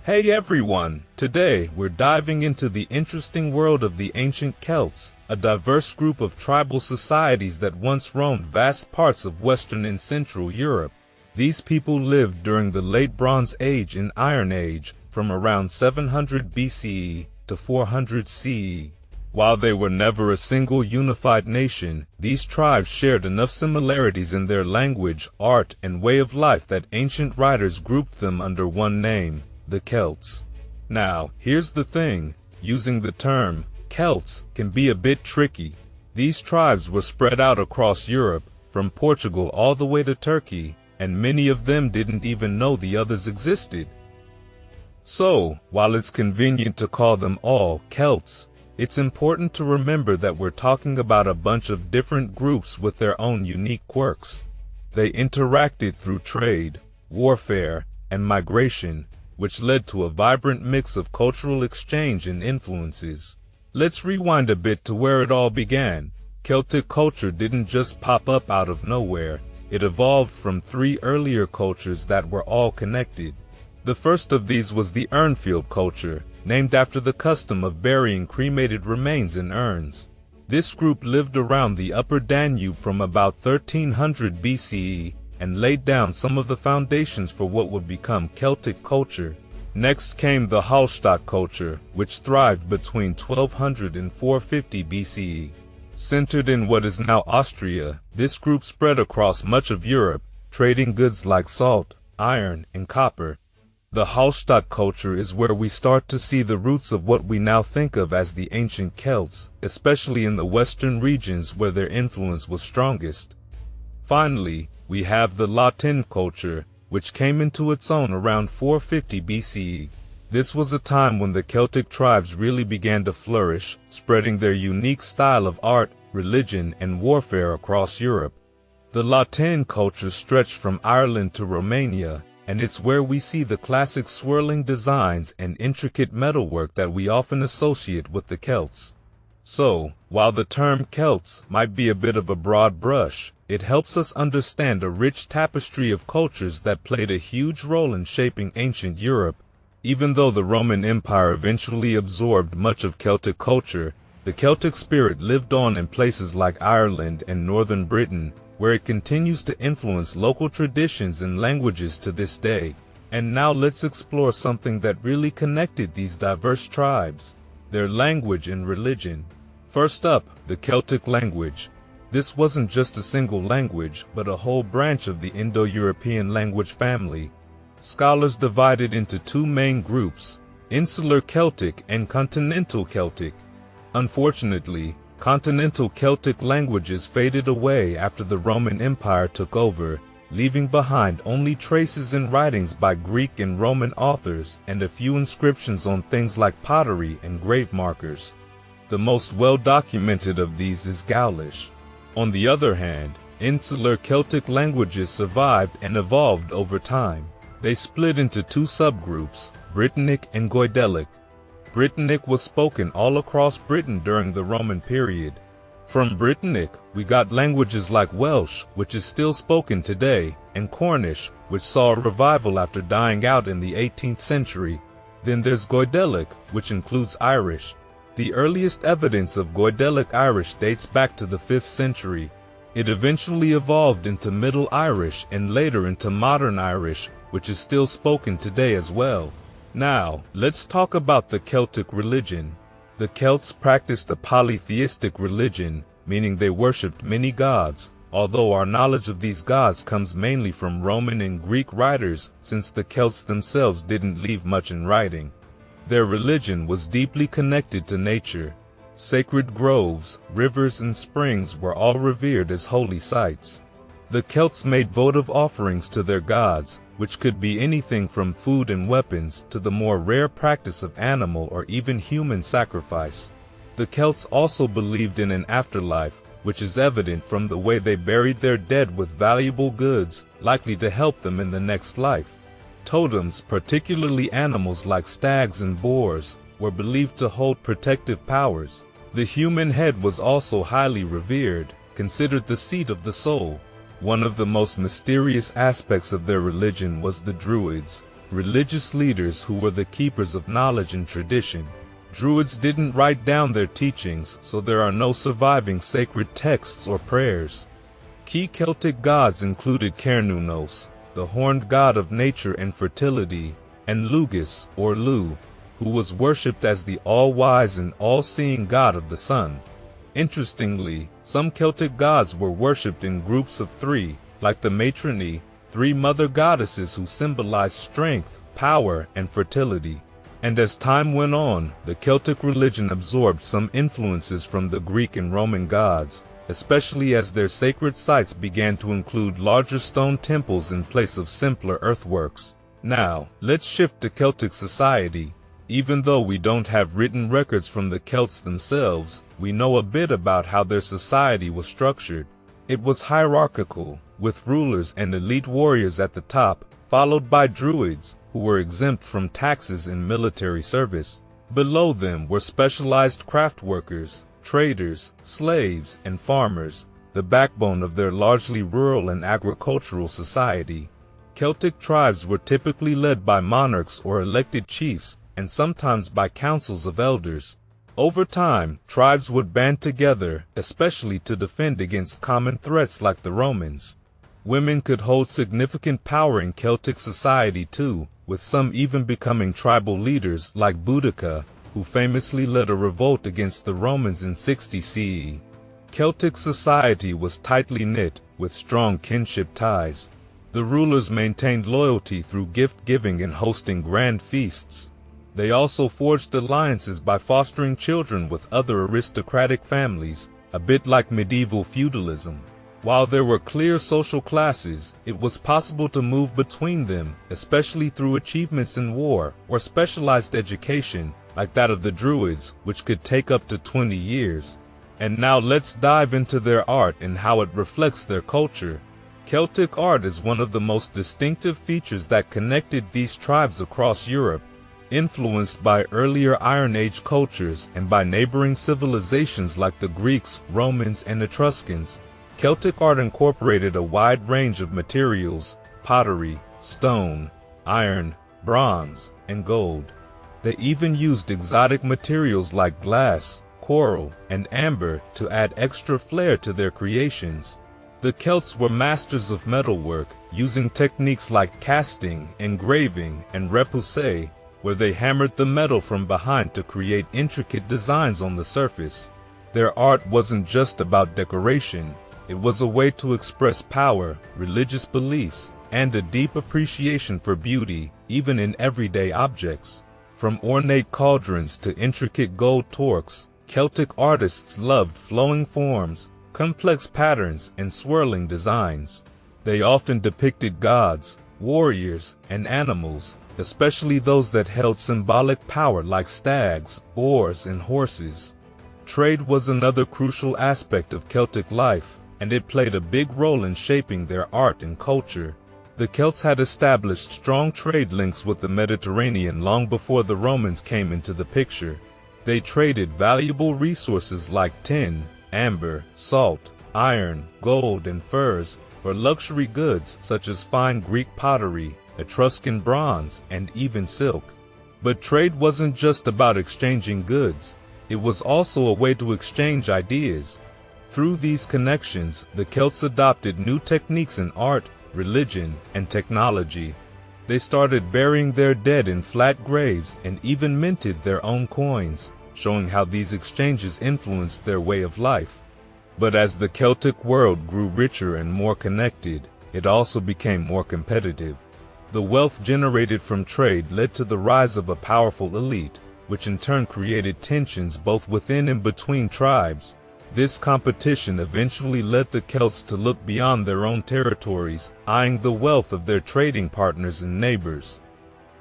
Hey everyone! Today we're diving into the interesting world of the ancient Celts, a diverse group of tribal societies that once roamed vast parts of Western and Central Europe. These people lived during the Late Bronze Age and Iron Age, from around 700 BCE to 400 CE. While they were never a single unified nation, these tribes shared enough similarities in their language, art, and way of life that ancient writers grouped them under one name: the Celts. Now, here's the thing, using the term Celts can be a bit tricky. These tribes were spread out across Europe, from Portugal all the way to Turkey, and many of them didn't even know the others existed. So, while it's convenient to call them all Celts, it's important to remember that we're talking about a bunch of different groups with their own unique quirks. They interacted through trade, warfare, and migration, which led to a vibrant mix of cultural exchange and influences. Let's rewind a bit to where it all began. Celtic culture didn't just pop up out of nowhere. It evolved from three earlier cultures that were all connected. The first of these was the Urnfield culture, named after the custom of burying cremated remains in urns. This group lived around the upper Danube from about 1300 BCE, and laid down some of the foundations for what would become Celtic culture. Next came the Hallstatt culture, which thrived between 1200 and 450 BCE. Centered in what is now Austria, this group spread across much of Europe, trading goods like salt, iron, and copper. The Hallstatt culture is where we start to see the roots of what we now think of as the ancient Celts, especially in the western regions where their influence was strongest. Finally, we have the LaTèneCulture, which came into its own around 450 BCE. This was a time when the Celtic tribes really began to flourish, spreading their unique style of art, religion, and warfare across Europe. The LaTèneCulture stretched from Ireland to Romania, and it's where we see the classic swirling designs and intricate metalwork that we often associate with the Celts. So, while the term Celts might be a bit of a broad brush, it helps us understand a rich tapestry of cultures that played a huge role in shaping ancient Europe. Even though the Roman Empire eventually absorbed much of Celtic culture, the Celtic spirit lived on in places like Ireland and northern Britain, where it continues to influence local traditions and languages to this day. And now let's explore something that really connected these diverse tribes: their language and religion. First up, the Celtic language. This wasn't just a single language, but a whole branch of the Indo-European language family. Scholars divide it into two main groups: Insular Celtic and Continental Celtic. Unfortunately, Continental Celtic languages faded away after the Roman Empire took over, leaving behind only traces in writings by Greek and Roman authors and a few inscriptions on things like pottery and grave markers. The most well-documented of these is Gaulish. On the other hand, Insular Celtic languages survived and evolved over time. They split into two subgroups, Britannic and Goidelic. Britannic was spoken all across Britain during the Roman period. From Britannic, we got languages like Welsh, which is still spoken today, and Cornish, which saw a revival after dying out in the 18th century. Then there's Goidelic, which includes Irish. The earliest evidence of Goidelic Irish dates back to the 5th century. It eventually evolved into Middle Irish and later into Modern Irish, which is still spoken today as well. Now, let's talk about the Celtic religion. The Celts practiced a polytheistic religion, meaning they worshipped many gods, although our knowledge of these gods comes mainly from Roman and Greek writers, since the Celts themselves didn't leave much in writing. Their religion was deeply connected to nature. Sacred groves, rivers, and springs were all revered as holy sites. The Celts made votive offerings to their gods, which could be anything from food and weapons to the more rare practice of animal or even human sacrifice. The Celts also believed in an afterlife, which is evident from the way they buried their dead with valuable goods, likely to help them in the next life. Totems, particularly animals like stags and boars, were believed to hold protective powers. The human head was also highly revered, considered the seat of the soul. One of the most mysterious aspects of their religion was the Druids. religious leaders who were the keepers of knowledge and tradition. Druids didn't write down their teachings, so there are no surviving sacred texts or prayers. Key Celtic gods included Cernunnos, the horned god of nature and fertility, and Lugus, or Lu, who was worshipped as the all-wise and all-seeing god of the sun. Interestingly, some Celtic gods were worshipped in groups of three, like the matrony, three mother goddesses who symbolized strength, power, and fertility. And as time went on, the Celtic religion absorbed some influences from the Greek and Roman gods, especially as their sacred sites began to include larger stone temples in place of simpler earthworks. Now, let's shift to Celtic society. Even though we don't have written records from the Celts themselves, we know a bit about how their society was structured. It was hierarchical, with rulers and elite warriors at the top, followed by Druids, who were exempt from taxes and military service. Below them were specialized craft workers, traders, slaves, and farmers, the backbone of their largely rural and agricultural society. Celtic tribes were typically led by monarchs or elected chiefs, and sometimes by councils of elders. Over time, tribes would band together, especially to defend against common threats like the Romans. Women could hold significant power in Celtic society too, with some even becoming tribal leaders like Boudica, who famously led a revolt against the Romans in 60 CE. Celtic society was tightly knit, with strong kinship ties. The rulers maintained loyalty through gift-giving and hosting grand feasts. They also forged alliances by fostering children with other aristocratic families, a bit like medieval feudalism. While there were clear social classes, it was possible to move between them, especially through achievements in war or specialized education, like that of the Druids, which could take up to 20 years. And now let's dive into their art and how it reflects their culture. Celtic art is one of the most distinctive features that connected these tribes across Europe. Influenced by earlier Iron Age cultures and by neighboring civilizations like the Greeks, Romans, and Etruscans, Celtic art incorporated a wide range of materials: pottery, stone, iron, bronze, and gold. They even used exotic materials like glass, coral, and amber to add extra flair to their creations. The Celts were masters of metalwork, using techniques like casting, engraving, and repoussé, where they hammered the metal from behind to create intricate designs on the surface. Their art wasn't just about decoration. It was a way to express power, religious beliefs, and a deep appreciation for beauty, even in everyday objects. From ornate cauldrons to intricate gold torques, Celtic artists loved flowing forms, complex patterns, and swirling designs. They often depicted gods, warriors, and animals, especially those that held symbolic power like stags, boars, and horses. Trade was another crucial aspect of Celtic life, and it played a big role in shaping their art and culture. The Celts had established strong trade links with the Mediterranean long before the Romans came into the picture. They traded valuable resources like tin, amber, salt, iron, gold, and furs for luxury goods such as fine Greek pottery, Etruscan bronze, and even silk. But trade wasn't just about exchanging goods. It was also a way to exchange ideas. Through these connections, the Celts adopted new techniques in art, religion, and technology. They started burying their dead in flat graves and even minted their own coins, showing how these exchanges influenced their way of life. But as the Celtic world grew richer and more connected, it also became more competitive. The wealth generated from trade led to the rise of a powerful elite, which in turn created tensions both within and between tribes. This competition eventually led the Celts to look beyond their own territories, eyeing the wealth of their trading partners and neighbors.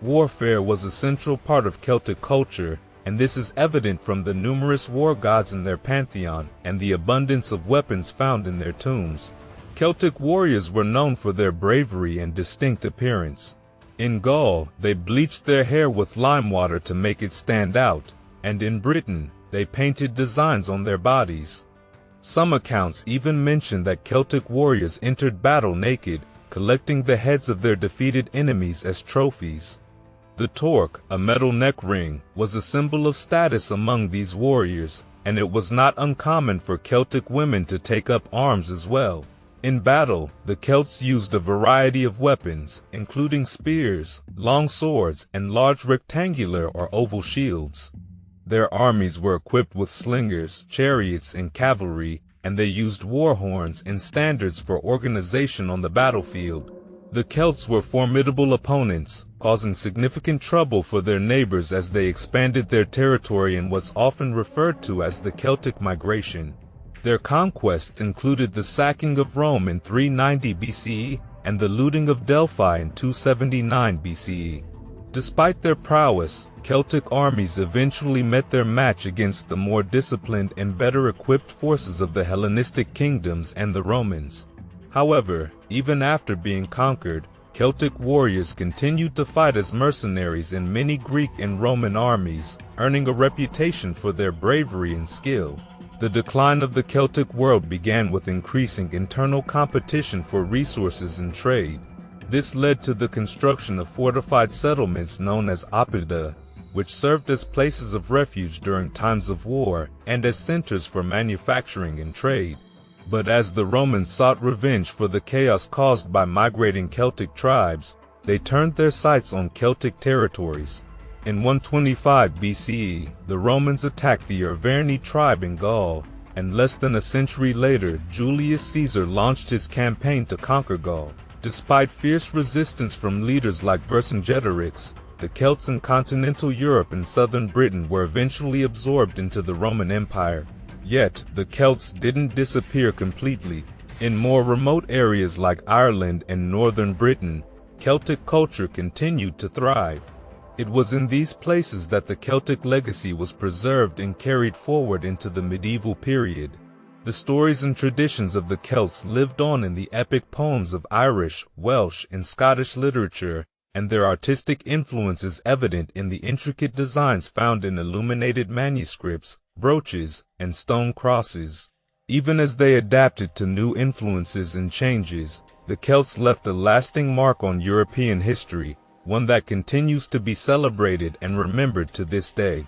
Warfare was a central part of Celtic culture, and this is evident from the numerous war gods in their pantheon and the abundance of weapons found in their tombs. Celtic warriors were known for their bravery and distinct appearance. In Gaul, they bleached their hair with lime water to make it stand out, and in Britain, they painted designs on their bodies. Some accounts even mention that Celtic warriors entered battle naked, collecting the heads of their defeated enemies as trophies. The torque, a metal neck ring, was a symbol of status among these warriors, and it was not uncommon for Celtic women to take up arms as well. In battle, the Celts used a variety of weapons, including spears, long swords, and large rectangular or oval shields. Their armies were equipped with slingers, chariots, and cavalry, and they used war horns and standards for organization on the battlefield. The Celts were formidable opponents, causing significant trouble for their neighbors as they expanded their territory in what's often referred to as the Celtic Migration. Their conquests included the sacking of Rome in 390 BCE and the looting of Delphi in 279 BCE. Despite their prowess, Celtic armies eventually met their match against the more disciplined and better equipped forces of the Hellenistic kingdoms and the Romans. However, even after being conquered, Celtic warriors continued to fight as mercenaries in many Greek and Roman armies, earning a reputation for their bravery and skill. The decline of the Celtic world began with increasing internal competition for resources and trade. This led to the construction of fortified settlements known as oppida, which served as places of refuge during times of war and as centers for manufacturing and trade. But as the Romans sought revenge for the chaos caused by migrating Celtic tribes, they turned their sights on Celtic territories. In 125 BCE, the Romans attacked the Arverni tribe in Gaul, and less than a century later, Julius Caesar launched his campaign to conquer Gaul. Despite fierce resistance from leaders like Vercingetorix, the Celts in continental Europe and southern Britain were eventually absorbed into the Roman Empire. Yet, the Celts didn't disappear completely. In more remote areas like Ireland and northern Britain, Celtic culture continued to thrive. It was in these places that the Celtic legacy was preserved and carried forward into the medieval period. The stories and traditions of the Celts lived on in the epic poems of Irish, Welsh, and Scottish literature, and their artistic influence is evident in the intricate designs found in illuminated manuscripts, brooches, and stone crosses. Even as they adapted to new influences and changes, the Celts left a lasting mark on European history, one that continues to be celebrated and remembered to this day.